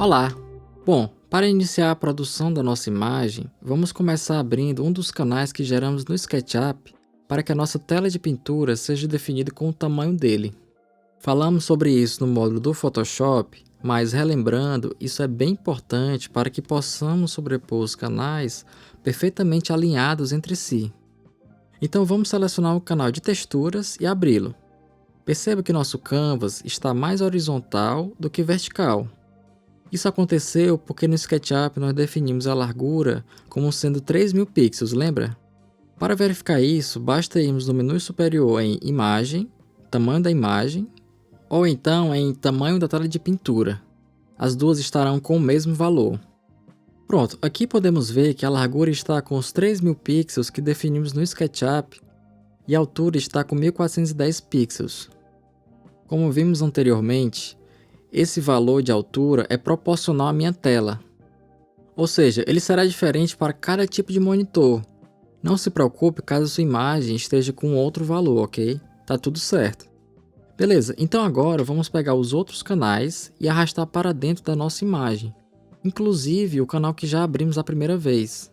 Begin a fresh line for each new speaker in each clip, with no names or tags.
Olá! Bom, para iniciar a produção da nossa imagem, vamos começar abrindo um dos canais que geramos no SketchUp para que a nossa tela de pintura seja definida com o tamanho dele. Falamos sobre isso no módulo do Photoshop, mas relembrando, isso é bem importante para que possamos sobrepor os canais perfeitamente alinhados entre si. Então vamos selecionar o canal de texturas e abri-lo. Perceba que nosso canvas está mais horizontal do que vertical. Isso aconteceu porque no SketchUp nós definimos a largura como sendo 3000 pixels, lembra? Para verificar isso, basta irmos no menu superior em Imagem, Tamanho da imagem, ou então em Tamanho da tela de pintura. As duas estarão com o mesmo valor. Pronto, aqui podemos ver que a largura está com os 3000 pixels que definimos no SketchUp e a altura está com 1410 pixels. Como vimos anteriormente, esse valor de altura é proporcional à minha tela. Ou seja, ele será diferente para cada tipo de monitor. Não se preocupe caso sua imagem esteja com outro valor, ok? Tá tudo certo. Beleza, então agora vamos pegar os outros canais e arrastar para dentro da nossa imagem, inclusive o canal que já abrimos a primeira vez.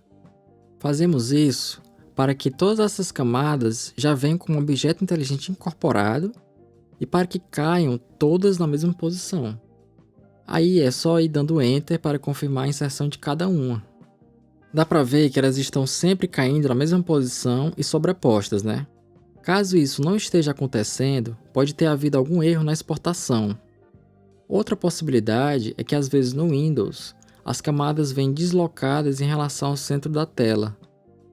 Fazemos isso para que todas essas camadas já venham com um objeto inteligente incorporado e para que caiam todas na mesma posição. Aí é só ir dando Enter para confirmar a inserção de cada uma. Dá para ver que elas estão sempre caindo na mesma posição e sobrepostas, né? Caso isso não esteja acontecendo, pode ter havido algum erro na exportação. Outra possibilidade é que às vezes no Windows, as camadas vêm deslocadas em relação ao centro da tela,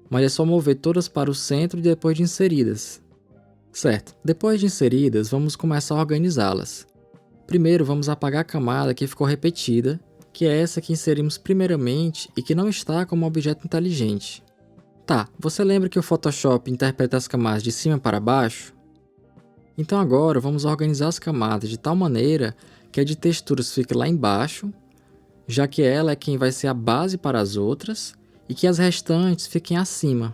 mas é só mover todas para o centro depois de inseridas. Certo, depois de inseridas, vamos começar a organizá-las. Primeiro vamos apagar a camada que ficou repetida, que é essa que inserimos primeiramente e que não está como objeto inteligente. Tá, você lembra que o Photoshop interpreta as camadas de cima para baixo? Então agora vamos organizar as camadas de tal maneira que a de texturas fique lá embaixo, já que ela é quem vai ser a base para as outras, e que as restantes fiquem acima.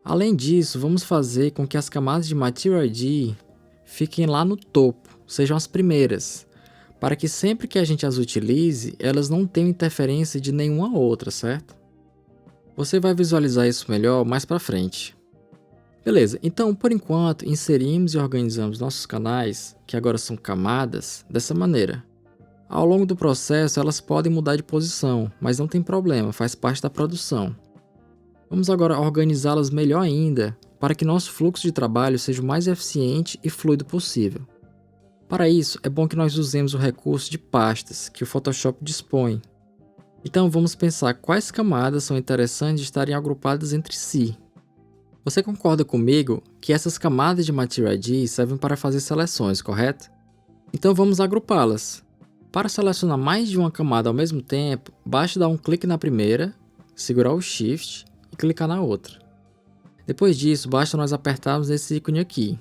Além disso, vamos fazer com que as camadas de Material ID fiquem lá no topo, sejam as primeiras, para que sempre que a gente as utilize, elas não tenham interferência de nenhuma outra, certo? Você vai visualizar isso melhor mais para frente. Beleza, então por enquanto inserimos e organizamos nossos canais, que agora são camadas, dessa maneira. Ao longo do processo elas podem mudar de posição, mas não tem problema, faz parte da produção. Vamos agora organizá-las melhor ainda, para que nosso fluxo de trabalho seja o mais eficiente e fluido possível. Para isso, é bom que nós usemos o recurso de pastas que o Photoshop dispõe. Então vamos pensar quais camadas são interessantes de estarem agrupadas entre si. Você concorda comigo que essas camadas de Material ID servem para fazer seleções, correto? Então vamos agrupá-las. Para selecionar mais de uma camada ao mesmo tempo, basta dar um clique na primeira, segurar o Shift e clicar na outra. Depois disso, basta nós apertarmos esse ícone aqui.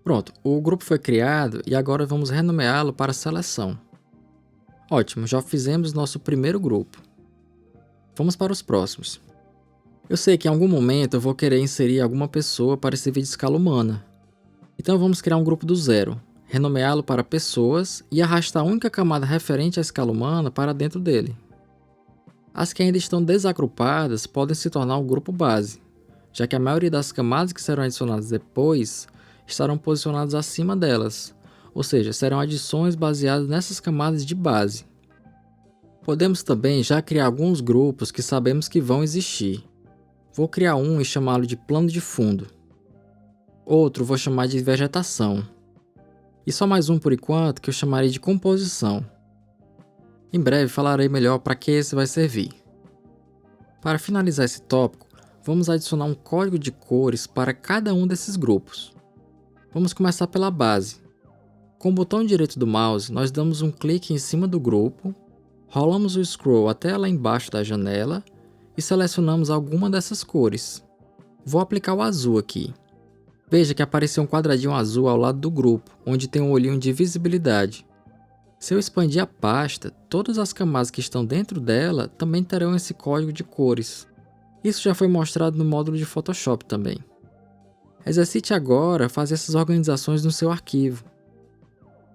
Pronto, o grupo foi criado e agora vamos renomeá-lo para seleção. Ótimo, já fizemos nosso primeiro grupo. Vamos para os próximos. Eu sei que em algum momento eu vou querer inserir alguma pessoa para servir de escala humana. Então vamos criar um grupo do zero, renomeá-lo para pessoas e arrastar a única camada referente à escala humana para dentro dele. As que ainda estão desagrupadas podem se tornar o grupo base, já que a maioria das camadas que serão adicionadas depois estarão posicionadas acima delas, ou seja, serão adições baseadas nessas camadas de base. Podemos também já criar alguns grupos que sabemos que vão existir. Vou criar um e chamá-lo de plano de fundo. Outro vou chamar de vegetação. E só mais um por enquanto que eu chamarei de composição. Em breve falarei melhor para que esse vai servir. Para finalizar esse tópico, vamos adicionar um código de cores para cada um desses grupos. Vamos começar pela base. Com o botão direito do mouse, nós damos um clique em cima do grupo, rolamos o scroll até lá embaixo da janela e selecionamos alguma dessas cores. Vou aplicar o azul aqui. Veja que apareceu um quadradinho azul ao lado do grupo, onde tem um olhinho de visibilidade. Se eu expandir a pasta, todas as camadas que estão dentro dela também terão esse código de cores. Isso já foi mostrado no módulo de Photoshop também. Exercite agora fazer essas organizações no seu arquivo.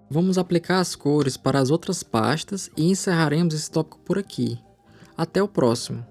Vamos aplicar as cores para as outras pastas e encerraremos esse tópico por aqui. Até o próximo!